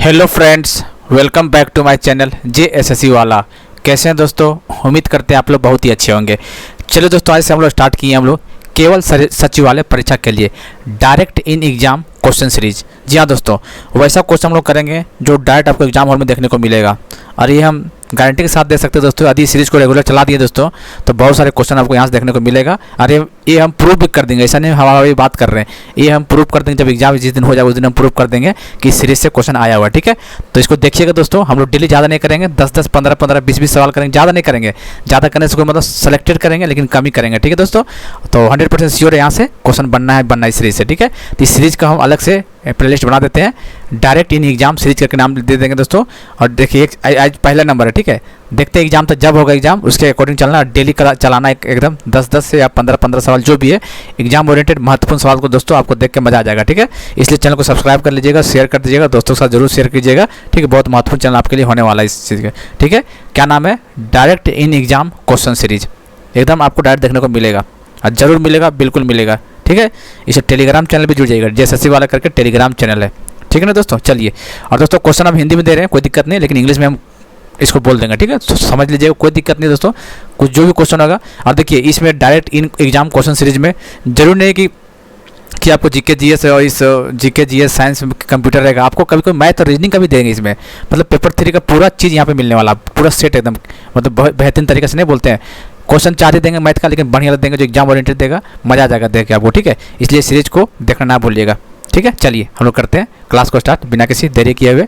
Hello friends, welcome back to my channel JSSC वाला। कैसे हैं दोस्तों? उम्मीद करते हैं आप लोग बहुत ही अच्छे होंगे। चलो दोस्तों, आज से हम लोग स्टार्ट किए हम लोग केवल सचिवालय परीक्षा के लिए direct in exam question series. जी हाँ दोस्तों, वैसा क्वेश्चन हम लोग करेंगे जो डायरेक्ट आपको एग्जाम हॉल में देखने को मिलेगा, और ये हम गारंटी के साथ दे सकते हैं दोस्तों। यदि सीरीज को रेगुलर चला दिए दोस्तों तो बहुत सारे क्वेश्चन आपको यहाँ से देखने को मिलेगा, और ये हम प्रूव भी कर देंगे। ऐसा नहीं हवा हवा बात कर रहे हैं, ये हम प्रूव कर देंगे। जब एग्जाम जिस दिन हो जाए उस दिन हम प्रूव कर देंगे कि सीरीज से क्वेश्चन आया हुआ है। ठीक है, तो इसको देखिएगा दोस्तों। हम लोग डेली ज़्यादा नहीं करेंगे, 10-10, 15-15, 20-20 सवाल करेंगे, ज़्यादा नहीं करेंगे। ज़्यादा करने से कोई मतलब सेलेक्टेड करेंगे, लेकिन कम ही करेंगे। ठीक है दोस्तों, तो 100% श्योर है यहाँ से क्वेश्चन बनना है इस सीरीज से। ठीक है, तो इस सीरीज का हम अलग से प्लेलिस्ट बना देते हैं, डायरेक्ट इन एग्जाम सीरीज करके नाम दे देंगे दोस्तों। और देखिए आज पहला नंबर है। ठीक है, देखते हैं एग्जाम तो जब होगा एग्जाम उसके अकॉर्डिंग चलना, डेली चलाना एकदम 10-10 से या 15-15 सवाल जो भी है एग्जाम ओरिएंटेड महत्वपूर्ण सवाल को दोस्तों आपको देख के मजा आ जाएगा। ठीक है, इसलिए चैनल को सब्सक्राइब कर लीजिएगा, शेयर कर दीजिएगा, दोस्तों के साथ जरूर शेयर कीजिएगा। ठीक है, बहुत महत्वपूर्ण चैनल आपके लिए होने वाला है इस चीज़ का। ठीक है, क्या नाम है? Direct in exam question series. एकदम आपको डायरेक्ट देखने को मिलेगा, और जरूर मिलेगा, बिल्कुल मिलेगा। ठीक है, इसे टेलीग्राम चैनल भी जुड़ जाएगा, JSSC वाला करके टेलीग्राम चैनल है। ठीक है ना दोस्तों, चलिए। और दोस्तों क्वेश्चन हम हिंदी में दे रहे हैं, कोई दिक्कत नहीं, लेकिन इंग्लिश में हम इसको बोल देंगे। ठीक है, तो समझ लीजिएगा, कोई दिक्कत नहीं दोस्तों। कुछ जो भी क्वेश्चन होगा, और देखिए इसमें direct in exam question series में जरूर नहीं कि आपको जीके जीएस और इस जीके जीएस साइंस कंप्यूटर रहेगा, आपको कभी कोई मैथ और रीजनिंग का भी देंगे इसमें। मतलब पेपर 3 का पूरा चीज़ यहाँ पे मिलने वाला, पूरा सेट एकदम, मतलब बेहतरीन तरीके से नहीं बोलते हैं। क्वेश्चन चाहते देंगे मैथ का, लेकिन बढ़िया देंगे जो एग्जाम ओरिएंटेड देगा, मजा आ जाएगा देख के आपको। ठीक है, इसलिए सीरीज को देखना ना भूलिएगा। ठीक है, चलिए हम लोग करते हैं क्लास को स्टार्ट बिना किसी देरी किए हुए।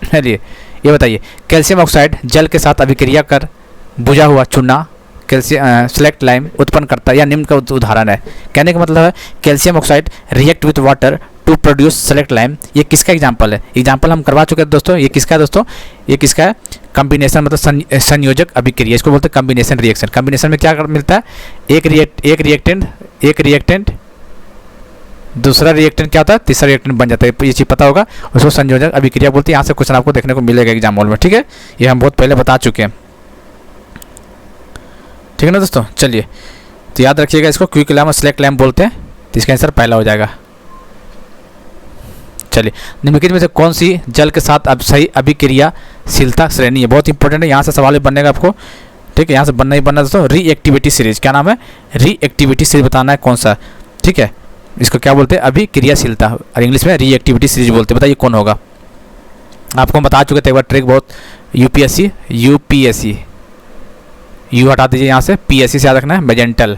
चलिए, ये बताइए, कैल्शियम ऑक्साइड जल के साथ अभिक्रिया कर बुझा हुआ चूना कैल्शियम सेलेक्ट लाइम उत्पन्न करता है, या निम्न का उदाहरण है। कहने का मतलब है calcium oxide react with water to produce slaked lime. ये किसका एग्जाम्पल है? एग्जाम्पल हम करवा चुके हैं दोस्तों। ये किसका है दोस्तों? ये किसका है? कम्बिनेशन, मतलब संयोजक अभिक्रिया, इसको बोलते हैं कम्बिनेशन रिएक्शन। कम्बिनेशन में क्या मिलता है? एक रिएक्टेंट दूसरा रिएक्टेंट क्या होता है? तीसरा रिएक्टेंट बन जाता है। ये चीज़ पता होगा, उसको संयोजक अभिक्रिया बोलते हैं। यहाँ से क्वेश्चन आपको देखने को मिलेगा एग्जाम हॉल में। ठीक है, ये हम बहुत पहले बता चुके हैं। ठीक है ना दोस्तों, चलिए तो याद रखिएगा इसको, क्विक लैम और सेलेक्ट लैम बोलते हैं। तो इसका आंसर पहला हो जाएगा। चलिए, निम्नलिखित में से कौन सी जल के साथ अब सही अभिक्रियाशीलता श्रेणी है? बहुत इंपॉर्टेंट है, यहाँ से सवाल भी बनने का आपको। ठीक है, यहाँ से बनना ही बनना दोस्तों। रीएक्टिविटी सीरीज, क्या नाम है? रीएक्टिविटी सीरीज बताना है कौन सा। ठीक है, इसको क्या बोलते हैं? अभिक्रियाशीलता, और इंग्लिश में रीएक्टिविटी सीरीज बोलते हैं। बताइए कौन होगा? आपको हम बता चुके थे एक बार ट्रिक, बहुत यूपीएससी यू हटा दीजिए यहाँ से, PSC से याद रखना है। मैजेंटल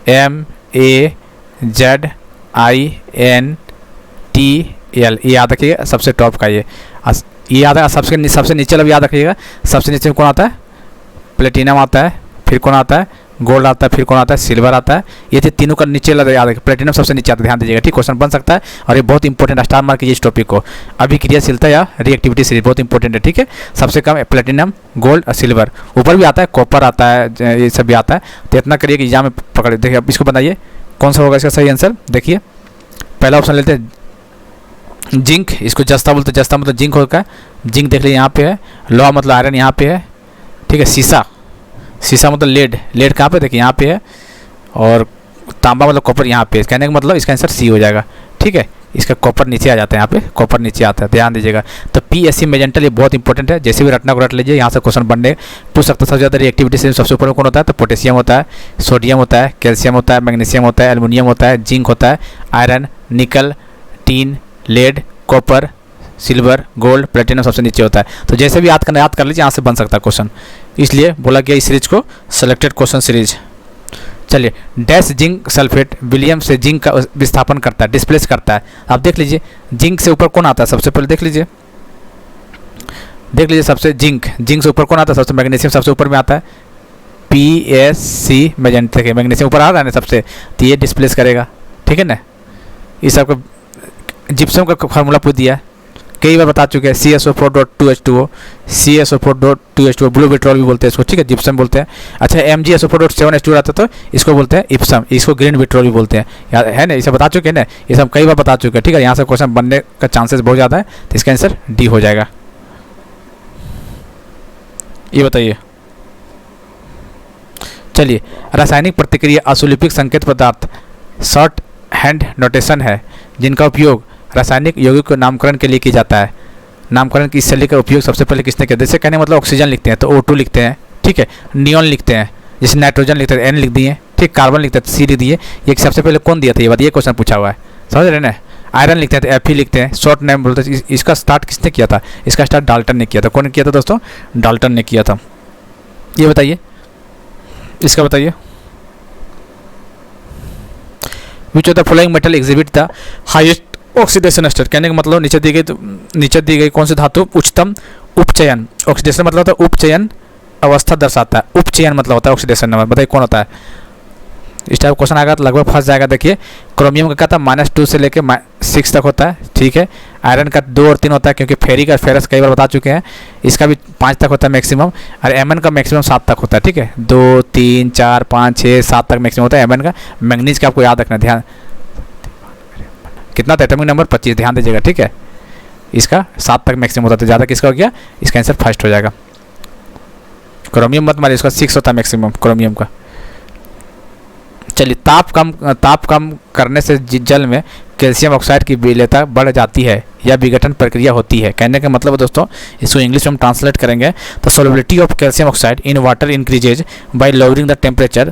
MAZINTL, ये याद रखिएगा, सबसे टॉप का ये याद है। सबसे नीचे वाला भी याद रखिएगा। सबसे नीचे में कौन आता है? प्लेटिनम आता है, फिर कौन आता है? गोल्ड आता है, फिर कौन आता है? सिल्वर आता है। ये तीनों का नीचे याद रखिए, प्लेटिनम सबसे नीचे आता है, ध्यान दीजिएगा। ठीक, क्वेश्चन बन सकता है, और ये बहुत इंपॉर्टेंट, स्टार मार्क कीजिए इस टॉपिक को। अभिक्रियाशीलता या रिएक्टिविटी सीरीज बहुत इंपॉर्टेंट है। ठीक है, सबसे कम प्लेटिनम, गोल्ड और सिल्वर। ऊपर भी आता है, कॉपर आता है, ये सब भी आता है। तो इतना करिए कि एग्जाम में पकड़े। देखिए अब इसको बताइए कौन सा होगा इसका सही आंसर। देखिए पहला ऑप्शन लेते हैं जिंक, इसको जस्ता बोलते हैं। जस्ता मतलब जिंक होगा, जिंक देख लीजिए यहाँ पे है। लौह मतलब आयरन यहाँ पे है। ठीक है, शीशा मतलब लेड कहाँ पे? देखिए यहाँ पे है। और तांबा मतलब कॉपर यहाँ पे। कहने का मतलब इसका आंसर C हो जाएगा। ठीक है, इसका कॉपर नीचे आ जाता है, यहाँ पे कॉपर नीचे आता है, ध्यान दीजिएगा। तो PSC मैजेंटल ये बहुत इंपॉर्टेंट है, जैसे भी रटना को रट लीजिए। यहाँ से क्वेश्चन बनने पूछ सकता है। सबसे ज़्यादा रिएक्टिविटी से सबसे ऊपर में कौन होता है? तो पोटेशियम होता है, सोडियम होता है, कैल्शियम होता है, मैग्नीशियम होता है, एल्युमिनियम होता है, जिंक होता है, iron, nickel, tin, lead, copper, silver, gold, platinum सबसे नीचे होता है। तो जैसे भी याद कर लीजिए, यहाँ से बन सकता है क्वेश्चन, इसलिए बोला गया इस सीरीज को सेलेक्टेड क्वेश्चन सीरीज। चलिए, डैश जिंक सल्फेट विलियम से जिंक का विस्थापन करता है, डिस्प्लेस करता है। आप देख लीजिए जिंक से ऊपर कौन आता है? सबसे पहले देख लीजिए सबसे जिंक से ऊपर कौन आता है? सबसे मैग्नीशियम सबसे ऊपर में आता है। PSC मैजेंटल के मैग्नीशियम ऊपर आ रहा है ना सबसे, तो ये डिस्प्लेस करेगा। ठीक है ना, इस आपको जिप्सम का फार्मूला पूछ दिया है, कई बार बता चुके हैं। CSO4.2H2O, CSO4.2H2O, ब्लू पेट्रोल भी बोलते हैं इसको। ठीक है, जिप्सम बोलते हैं। अच्छा, MgSO4.7H2O रहता है तो इसको बोलते हैं इप्सम, इसको ग्रीन पेट्रोल भी बोलते हैं, याद है ना? इसे बता चुके हैं ना, ये सब कई बार बता चुके हैं। ठीक है, यहाँ से क्वेश्चन बनने का चांसेस बहुत ज़्यादा है, तो इसका आंसर D हो जाएगा। ये बताइए, चलिए, रासायनिक प्रतिक्रिया असुलिपिक संकेत पदार्थ शॉर्ट हैंड नोटेशन है जिनका उपयोग रासायनिक यौगिक को नामकरण के लिए किया जाता है। नामकरण की इस शैली का उपयोग सबसे पहले किसने किया? जैसे कहने मतलब ऑक्सीजन लिखते हैं तो O2 लिखते हैं, ठीक है। नियॉन लिखते हैं, जैसे नाइट्रोजन लिखते हैं N लिख दिए, ठीक। कार्बन लिखते हैं C लिख दिए। ये सबसे पहले कौन दिया था ये बात, ये क्वेश्चन पूछा हुआ है, समझ रहे ना। आयरन लिखते हैं तो Fe लिखते हैं, शॉर्ट नेम बोलते हैं। इसका स्टार्ट किसने किया था? इसका स्टार्ट डाल्टन ने किया था। कौन किया था दोस्तों? डाल्टन ने किया था। ये बताइए, इसका बताइए। विच of the following metal exhibit the highest oxidation state? कहने का मतलब नीचे दी गई कौन सी धातु उच्चतम उपचयन, ऑक्सीडेशन मतलब होता है उपचयन अवस्था दर्शाता है। उपचयन मतलब होता है ऑक्सीडेशन नंबर। बताइए कौन होता है? इस टाइप क्वेश्चन आएगा तो लगभग फंस जाएगा। देखिए क्रोमियम का क्या था, -2 से लेकर 6 तक होता है, ठीक है। आयरन का 2 और 3 होता है, क्योंकि फेरिक और फेरस कई बार बता चुके हैं। इसका भी 5 तक होता है मैक्सिमम, और एमएन का मैक्सिमम 7 तक होता है, ठीक है। 2 3 4 5 6 7 तक मैक्सिमम होता है एमएन का। मैंगनीज का आपको याद रखना, ध्यान कितना था एटॉमिक नंबर 25, ध्यान दीजिएगा, ठीक है। इसका 7 तक मैक्सिमम होता है, तो ज़्यादा किसका हो गया? इसका आंसर फर्स्ट हो जाएगा। क्रोमियम मत मारिए, इसका 6 होता है मैक्सिमम क्रोमियम का। चलिए, ताप कम करने से जल में कैल्शियम ऑक्साइड की विलेयता बढ़ जाती है या विघटन प्रक्रिया होती है। कहने का मतलब है दोस्तों, इसको इंग्लिश में हम ट्रांसलेट करेंगे तो solubility of calcium oxide in water increases by lowering the temperature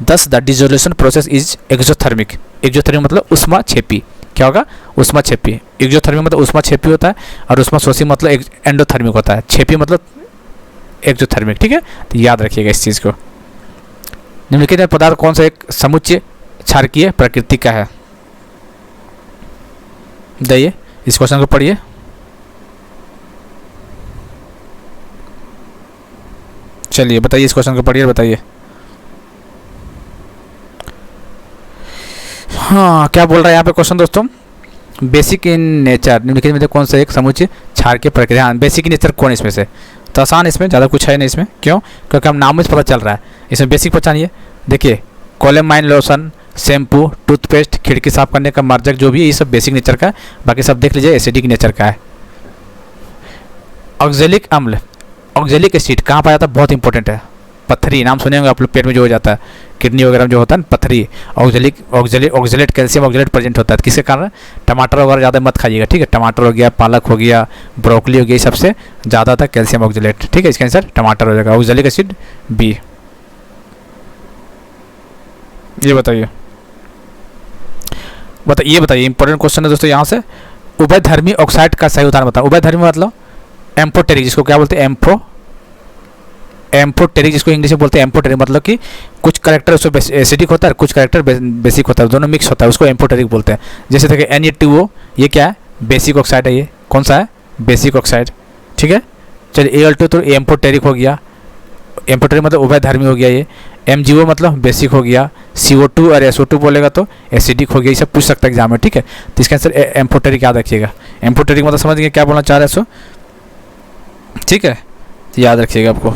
thus the dissolution process is exothermic. Exothermic मतलब उष्माक्षेपी। क्या होगा? उष्माक्षेपी। एक्सोथर्मिक मतलब उष्माक्षेपी होता है, और उष्माशोषी मतलब एंडोथर्मिक होता है। क्षेपी मतलब एक्सोथर्मिक, ठीक है। तो याद रखिएगा इस चीज़ को। निम्नलिखित पदार्थ कौन सा एक समुच्चय क्षारकीय प्रकृति का है? बताइए, इस क्वेश्चन को पढ़िए। चलिए बताइए, इस क्वेश्चन को पढ़िए, बताइए। हाँ, क्या बोल रहा है यहाँ पे क्वेश्चन दोस्तों? बेसिक इन नेचर निम्नलिखित में से कौन सा एक समुच्चय क्षारकीय प्रक्रिया? बेसिक इन नेचर कौन इसमें से? तो आसान, इसमें ज़्यादा कुछ है नहीं इसमें। क्यों? क्योंकि हम नाम में पता चल रहा है। इसमें बेसिक पहचानिए। देखिए, कोलेमाइन लोशन, शैम्पू, टूथपेस्ट, खिड़की साफ करने का मार्जक, जो भी है ये सब बेसिक नेचर का है। बाकी सब देख लीजिए एसिडिक नेचर का है। ऑक्जेलिक अम्ल, ऑक्जेलिक एसिड कहाँ पाया जाता है? बहुत इंपॉर्टेंट है। पत्थरी, नाम सुने होंगे आप लोग, पेट में जो हो जाता है, किडनी वगैरह में जो होता है ना, पत्थरी। ऑक्जेलेट कैल्शियम ऑक्जेलेट प्रेजेंट होता है। किसके कारण? टमाटर वगैरह ज़्यादा मत खाइएगा, ठीक है। टमाटर हो गया, पालक हो गया, ब्रोकली हो गई, सबसे ज़्यादा था कैल्शियम ऑक्जेलेट, ठीक है। इसका आंसर टमाटर हो जाएगा। Oxalic acid B. ये बताइए, ये बताइए, इंपॉर्टेंट क्वेश्चन है दोस्तों यहाँ से। उभयधर्मी ऑक्साइड का सही उदाहरण बताओ। उभयधर्मी मतलब एम्फोटेरिक, जिसको क्या बोलते हैं? एम्फोटेरिक, जिसको इंग्लिश में बोलते हैं एम्फोटेरिक। मतलब कि कुछ करेक्टर उसमें एसिडिक होता है, कुछ करेक्टर बेसिक होता है, दोनों मिक्स होता है, उसको एम्फोटेरिक बोलते हैं। जैसे देखिए Na2O, ये क्या है? बेसिक ऑक्साइड है। ये कौन सा है? बेसिक ऑक्साइड, ठीक है। चलिए, Al2 तो एम्फोटेरिक हो गया। एम्फोटेरिक मतलब उभयधर्मी हो गया। ये MgO मतलब बेसिक हो गया। CO2 और SO2 बोलेगा तो एसिडिक हो गया। ये सब पूछ सकता है एग्जाम में, ठीक है। तो इसका आंसर एम्फोटेरिक याद रखिएगा। एम्फोटेरिक मतलब समझ गए क्या बोलना चाह रहे हैं सो, ठीक है। तो याद रखिएगा आपको।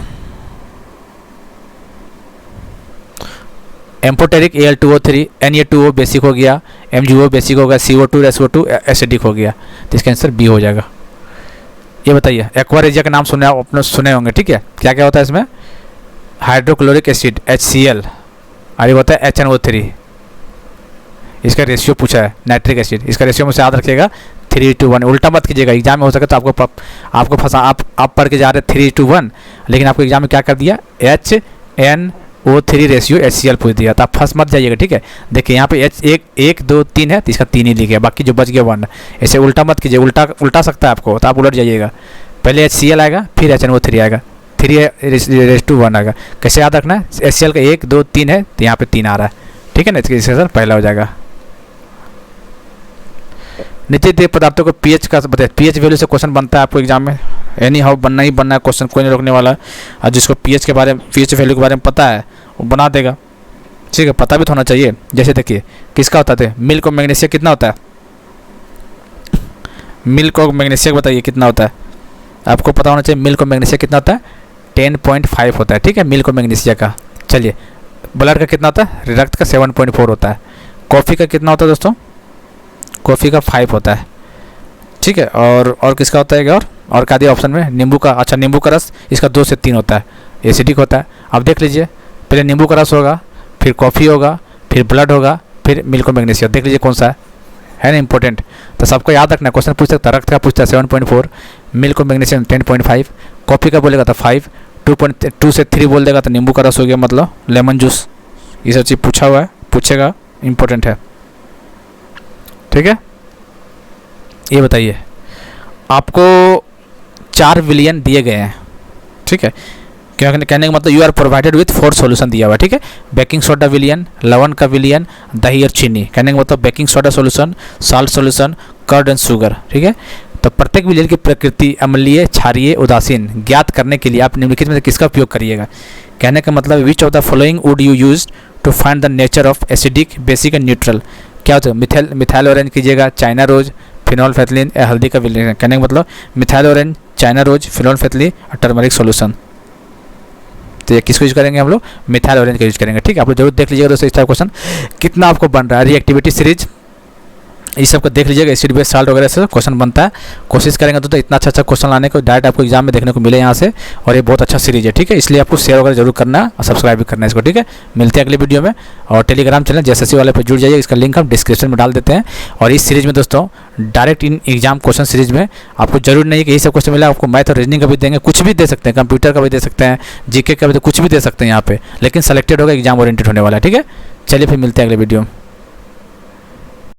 एम्फोटेरिक Al2O3, Na2O बेसिक हो गया, MgO बेसिक हो गया, CO2 और SO2 एसिडिक हो गया। तो इसका आंसर बी हो जाएगा। ये बताइए, एक्वारेजिया का नाम सुने होंगे, ठीक है। क्या क्या होता है इसमें? हाइड्रोक्लोरिक एसिड HCl, और ये होता है HNO3। इसका रेशियो पूछा है, नाइट्रिक एसिड। इसका रेशियो में से याद रखिएगा 3:1। उल्टा मत कीजिएगा, एग्जाम में हो सके तो आपको फंसा। आप पढ़ के जा रहे 3:1, लेकिन आपको एग्जाम में क्या कर दिया? HNO3 रेशियो HCl पूछ दिया, तो आप फंस मत जाइएगा, ठीक है। देखिए यहाँ पे एक 2 3 है, तो इसका 3 ही लिख गया, बाकी जो बच गया 1। ऐसे उल्टा मत कीजिए, उल्टा सकता है आपको, तो आप उलट जाइएगा। पहले HCl आएगा, फिर HNO3 आएगा, 3:1 आएगा। कैसे याद रखना है? HCl का 1 2 3 है, तो यहाँ पे 3 आ रहा है, ठीक है ना। इसका आंसर पहला हो जाएगा। नीचे दिए पदार्थों को पीएच का बताइए। पीएच वैल्यू से क्वेश्चन बनता है आपको एग्जाम में, एनी हाउ बनना ही बनना है क्वेश्चन, कोई नहीं रोकने वाला है। और जिसको पीएच वैल्यू के बारे में पता है वो बना देगा, ठीक है। पता भी तो होना चाहिए। जैसे देखिए, किसका होता है? मिल्क और मैग्नीशियम कितना होता है? मिल्क और मैग्नीशियम बताइए कितना होता है? आपको पता होना चाहिए। मिल्क और मैग्नीशियम कितना होता है? 10.5 होता है, ठीक है, मिल्क और मैग्नीशियम का। चलिए, ब्लड का कितना होता है? रक्त का 7.4 होता है। कॉफ़ी का कितना होता है दोस्तों? कॉफ़ी का 5 होता है, ठीक है। और किसका होता है? और क्या दिया ऑप्शन में? नींबू का। अच्छा, नींबू का रस इसका 2 से 3 होता है, एसिडिक होता है। अब देख लीजिए, पहले नींबू का रस होगा, फिर कॉफ़ी होगा, फिर ब्लड होगा, फिर मिल्क और मैग्नीशियम। देख लीजिए कौन सा है? है ना इंपॉर्टेंट। तो सबको याद रखना, क्वेश्चन पूछ सकता है, रक्त का पूछता है 7.4, मिल्क और मैग्नीशियम 10.5, कॉफ़ी का बोलेगा तो 5, 2.2 से 3 बोल देगा तो नींबू का रस हो गया, मतलब लेमन जूस। ये सब चीज़ पूछा हुआ है, पूछेगा, इंपॉर्टेंट है। ठीक है, ये बताइए, आपको 4 विलियन दिए गए हैं, ठीक है, क्या कहने का मतलब you are provided with 4 solution दिया हुआ है, ठीक है। बेकिंग सोडा विलियन, लवण का विलियन, दही और चीनी, कहने का मतलब baking soda solution, salt solution, curd and sugar, ठीक है। तो प्रत्येक विलियन की प्रकृति अम्लीय, क्षारीय, उदासीन ज्ञात करने के लिए आप निम्नलिखित में से किसका उपयोग करिएगा। कहने का मतलब which of the following would you use to find the nature of acidic, basic and neutral. क्या होता है, मिथाइल ऑरेंज कीजिएगा, चाइना रोज, फिनोल्फेथलीन या हल्दी का विलियन। कहने का मतलब methyl orange, China rose, phenolphthalein और टर्मरिक सॉल्यूशन। तो ये किसको यूज करेंगे हम लोग, मिथाइल ऑरेंज का यूज करेंगे, ठीक है। आप लोग जरूर देख लीजिएगा दोस्तों इस टाइप क्वेश्चन कितना आपको बन रहा है। रिएक्टिविटी सीरीज ये सब को देख लीजिएगा, एसिड बेस साल्ट वगैरह से क्वेश्चन बनता है। कोशिश करेंगे तो इतना अच्छा क्वेश्चन लाने को डायरेक्ट आपको एग्जाम में देखने को मिले यहाँ से, और ये बहुत अच्छा सीरीज है, ठीक है। इसलिए आपको शेयर वगैरह जरूर करना और सब्सक्राइब भी करना है इसको, ठीक है। मिलते हैं अगले वीडियो में, और टेलीग्राम चैनल JSSC वाले पर जुड़ जाइए, इसका लिंक हम डिस्क्रिप्शन में डाल देते हैं। और इस सीरीज में दोस्तों direct in exam question series में आपको जरूर नहीं है कि यही सब क्वेश्चन मिला, आपको मैथ और रीजनिंग का भी देंगे, कुछ भी दे सकते हैं, कंप्यूटर का भी दे सकते हैं, GK का भी, कुछ भी दे सकते हैं यहाँ पे, लेकिन सेलेक्टेड होगा, एग्जाम ओरिएंटेड होने वाला है, ठीक है। चलिए फिर मिलते हैं अगले वीडियो में।